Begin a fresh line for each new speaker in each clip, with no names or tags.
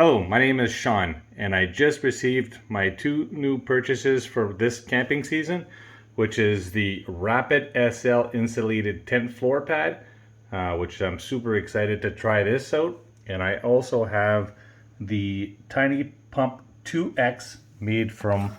Hello, my name is Sean, and I just received my two new purchases for this camping season, which is the Rapide SL insulated tent floor pad, which I'm super excited to try this out. And I also have the Tiny Pump 2X made from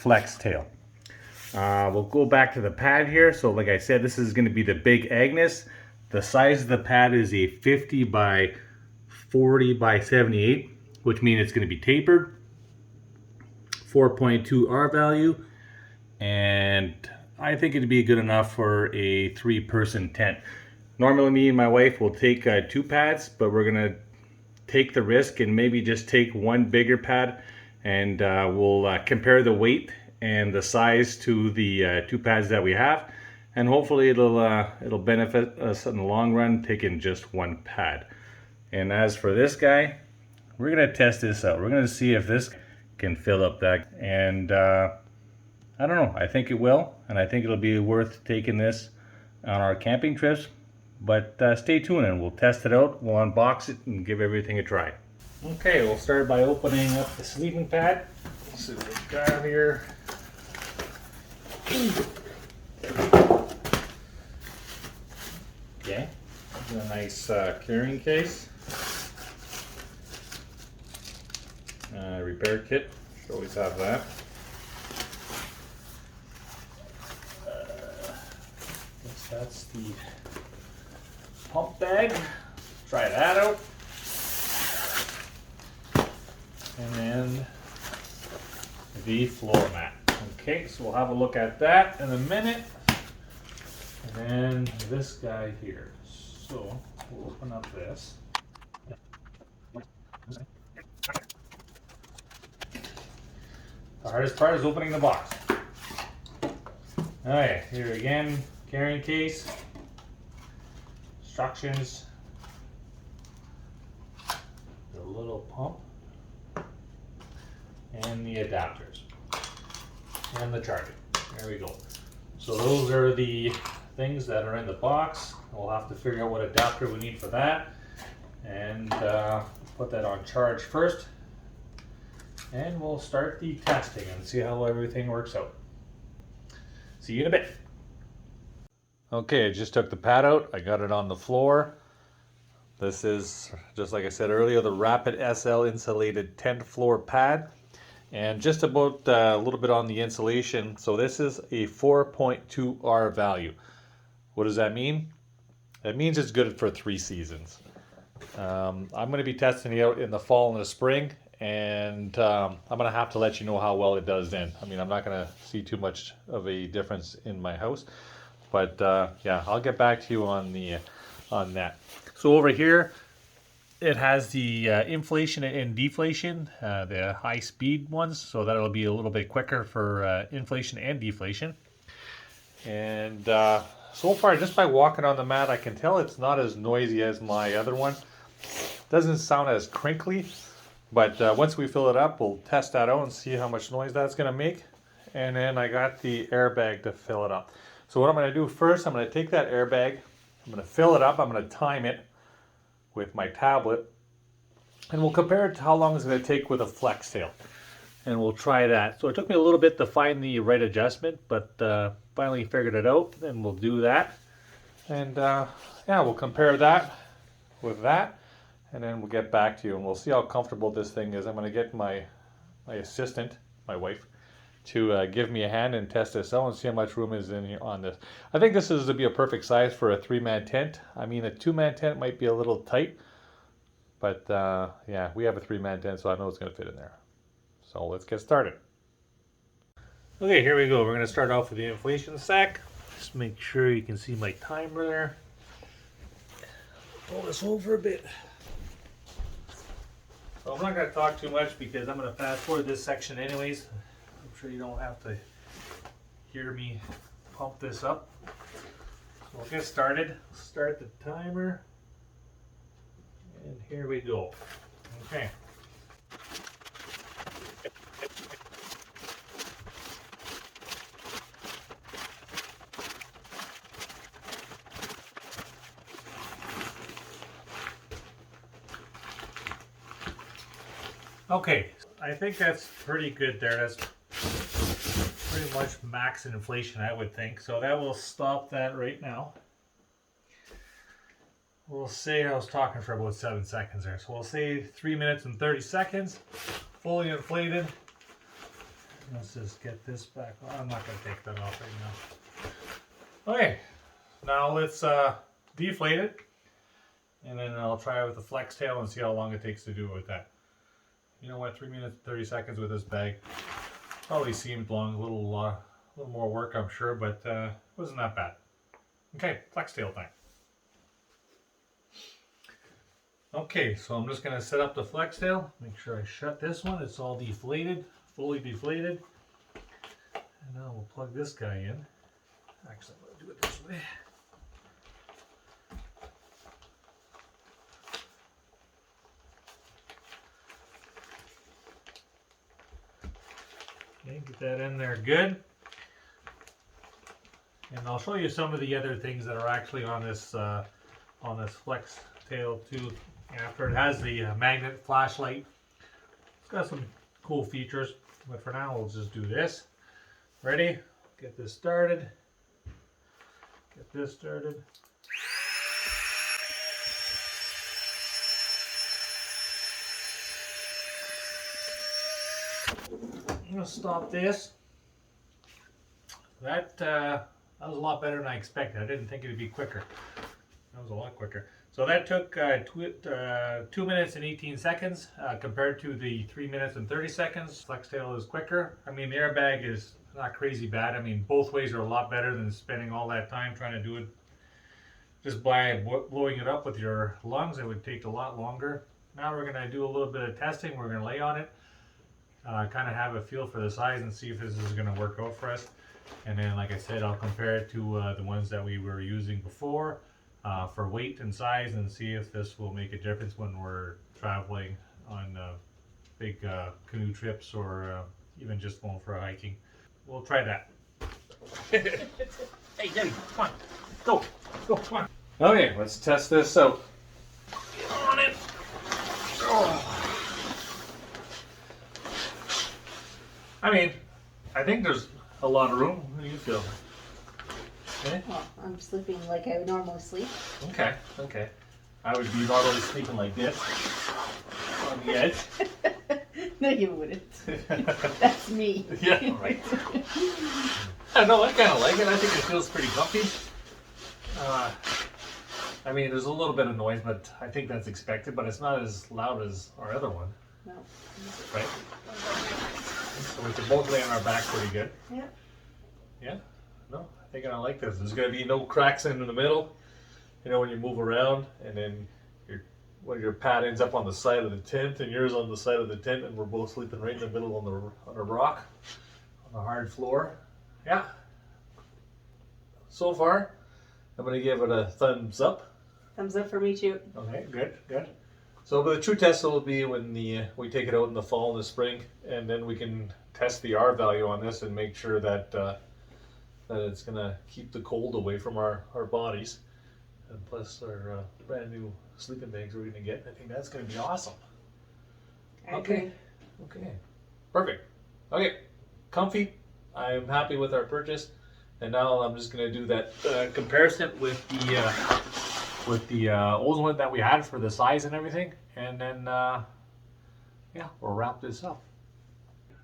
FlexTail. We'll go back to the pad here. So like I said, this is going to be the Big Agnes. The size of the pad is a 50 by 40 by 78, which means it's going to be tapered, 4.2 R value, and I think it'd be good enough for a 3-person tent. Normally me and my wife will take 2 pads, but we're going to take the risk and maybe just take one bigger pad, and we'll compare the weight and the size to the 2 pads that we have, and hopefully it'll benefit us in the long run taking just one pad. And as for this guy, we're gonna test this out. We're gonna see if this can fill up that. And I don't know, I think it will. And I think it'll be worth taking this on our camping trips. But stay tuned and we'll test it out. We'll unbox it and give everything a try. Okay, we'll start by opening up the sleeping pad. Let's see what we got here. Okay, a nice carrying case. Repair kit, should always have that. That's the pump bag. Try that out. And then the floor mat. Okay, so we'll have a look at that in a minute. And then this guy here. So we'll open up this. The hardest part is opening the box. Alright, here again, carrying case, instructions, the little pump, and the adapters, and the charger. There we go. So those are the things that are in the box. We'll have to figure out what adapter we need for that, and put that on charge first. And we'll start the testing and see how everything works out. See you in a bit. Okay, I just took the pad out. I got it on the floor. This is, just like I said earlier, the Rapide SL insulated tent floor pad. And just about a little bit on the insulation. So this is a 4.2 R value. What does that mean? That means it's good for 3 seasons. I'm going to be testing it out in the fall and the spring. And I'm going to have to let you know how well it does then. I mean, I'm not going to see too much of a difference in my house. But yeah, I'll get back to you on that. So over here, it has the inflation and deflation, the high speed ones. So that'll be a little bit quicker for inflation and deflation. And so far, just by walking on the mat, I can tell it's not as noisy as my other one. Doesn't sound as crinkly. But once we fill it up, we'll test that out and see how much noise that's going to make. And then I got the airbag to fill it up. So what I'm going to do first, I'm going to take that airbag, I'm going to fill it up, I'm going to time it with my tablet. And we'll compare it to how long it's going to take with a FlexTail. And we'll try that. So it took me a little bit to find the right adjustment, but finally figured it out. And we'll do that. And yeah, we'll compare that with that. And then we'll get back to you and we'll see how comfortable this thing is. I'm going to get my assistant, my wife, to give me a hand and test this out and see how much room is in here on this. I think this is to be a perfect size for a 3-man tent. I mean, a 2-man tent might be a little tight, but yeah, we have a 3-man tent, so I know it's going to fit in there. So let's get started. Okay, here we go. We're going to start off with the inflation sack. Just make sure you can see my timer there. Pull this over a bit. So I'm not going to talk too much because I'm going to fast forward this section anyways. I'm sure you don't have to hear me pump this up. So we'll get started. Start the timer. And here we go. Okay. Okay, I think that's pretty good there. That's pretty much max inflation, I would think. So that will stop that right now. We'll say I was talking for about 7 seconds there. So we'll say 3 minutes and 30 seconds, fully inflated. Let's just get this back on. I'm not going to take that off right now. Okay, now let's deflate it. And then I'll try it with the FlexTail and see how long it takes to do it with that. You know what, 3 minutes and 30 seconds with this bag probably seemed long, a little more work I'm sure, but wasn't that bad. Okay, FlexTail time. Okay, so I'm just going to set up the FlexTail, make sure I shut this one, it's all deflated, fully deflated. And now we'll plug this guy in. Actually, I'm going to do it this way. Okay, get that in there good. And I'll show you some of the other things that are actually on this FlexTail too. After it has the magnet flashlight, it's got some cool features. But for now, we'll just do this. Ready? Get this started. Get this started. I'm gonna stop this. That was a lot better than I expected. I didn't think it'd be quicker. That was a lot quicker. So that took 2 minutes and 18 seconds compared to the 3 minutes and 30 seconds. FlexTail is quicker. I mean, the airbag is not crazy bad. I mean, both ways are a lot better than spending all that time trying to do it just by blowing it up with your lungs. It would take a lot longer. Now we're going to do a little bit of testing. We're going to lay on it, kind of have a feel for the size and see if this is going to work out for us. And then, like I said, I'll compare it to the ones that we were using before for weight and size, and see if this will make a difference when we're traveling on big canoe trips or even just going for a hiking. We'll try that. Hey, Debbie, come on. Go, come on. Okay, let's test this out. Get on it. Oh. I mean, I think there's a lot of room. What do you feel? Okay.
Well, I'm sleeping like I would normally sleep.
Okay. I would be normally sleeping like this on the edge.
No, you wouldn't. That's me.
Yeah, right. I know, I kind of like it. I think it feels pretty comfy. I mean, there's a little bit of noise, but I think that's expected, but it's not as loud as our other one.
No.
Right? So we can both lay on our back pretty good.
Yeah.
Yeah? No, I think I like this. There's going to be no cracks in the middle. You know, when you move around and then your pad ends up on the side of the tent and yours on the side of the tent, and we're both sleeping right in the middle on a rock, on the hard floor. Yeah. So far, I'm going to give it a thumbs up.
Thumbs up for me too.
Okay, good. So the true test will be when we take it out in the fall and the spring, and then we can test the R value on this and make sure that that it's going to keep the cold away from our bodies. And plus our brand new sleeping bags we're going to get. I think that's going to be awesome. Okay. Perfect. Okay. Comfy. I'm happy with our purchase. And now I'm just going to do that comparison with the old one that we had for the size and everything. And then, yeah, we'll wrap this up.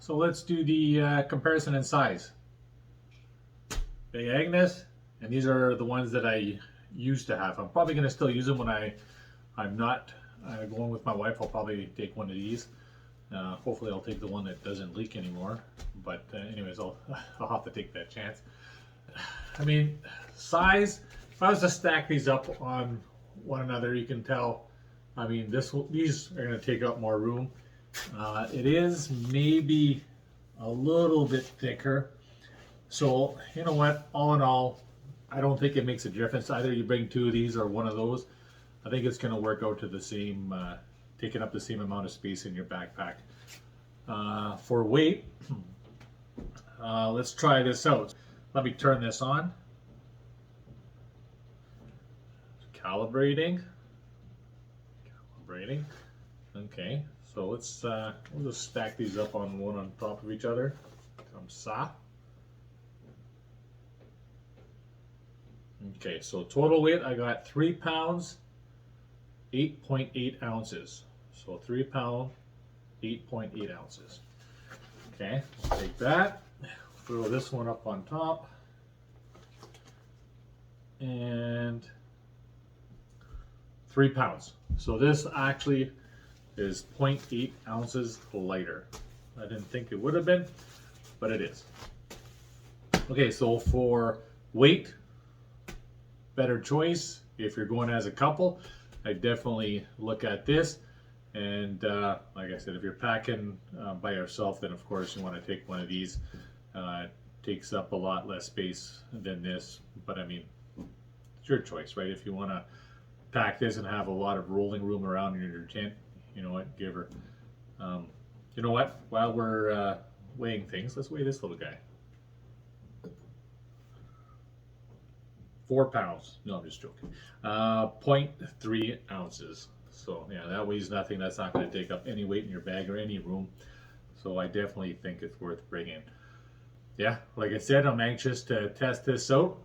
So let's do the comparison in size. Big Agnes. And these are the ones that I used to have. I'm probably going to still use them when I'm not going with my wife. I'll probably take one of these. Hopefully I'll take the one that doesn't leak anymore. But anyways, I'll have to take that chance. I mean, size, if I was to stack these up on one another, you can tell, I mean, these are going to take up more room. It is maybe a little bit thicker. So, you know what, all in all, I don't think it makes a difference. Either you bring two of these or one of those. I think it's going to work out to the same, taking up the same amount of space in your backpack. For weight, let's try this out. Let me turn this on. Calibrating. Okay, So let's we'll just stack these up on one on top of each other. Comme ça. Okay, so total weight I got 3 pounds, 8.8 ounces. So 3 pound, 8.8 ounces. Okay, I'll take that, throw this one up on top, and 3 pounds. So this actually is 0.8 ounces lighter. I didn't think it would have been, but it is. Okay, so for weight, better choice if you're going as a couple. I definitely look at this. And like I said, if you're packing by yourself, then of course you want to take one of these. It takes up a lot less space than this, but I mean, it's your choice, right? If you want to pack this and have a lot of rolling room around in your tent, you know what, give her. You know what, while we're weighing things, let's weigh this little guy. 4 pounds. No, I'm just joking. 0.3 ounces. So yeah, that weighs nothing. That's not going to take up any weight in your bag or any room. So I definitely think it's worth bringing. Yeah, like I said, I'm anxious to test this out.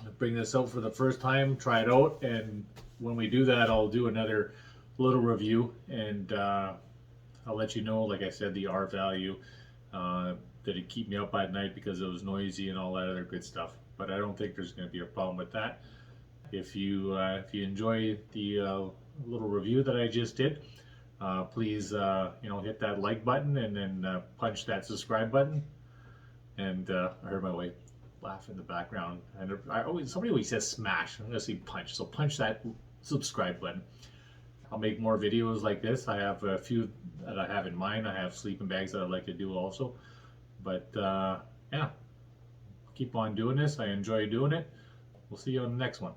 I'll bring this out for the first time, try it out, and when we do that, I'll do another little review, and I'll let you know, like I said, the R value. Did it keep me up at night because it was noisy and all that other good stuff? But I don't think there's going to be a problem with that. If you enjoy the little review that I just did, please hit that like button and then punch that subscribe button. And I heard my wife laugh in the background, and somebody always says smash. I'm gonna say punch, so punch that subscribe button. I'll make more videos like this. I have a few that I have in mind. I have sleeping bags that I'd like to do also, but yeah, keep on doing this. I enjoy doing it. We'll see you on the next one.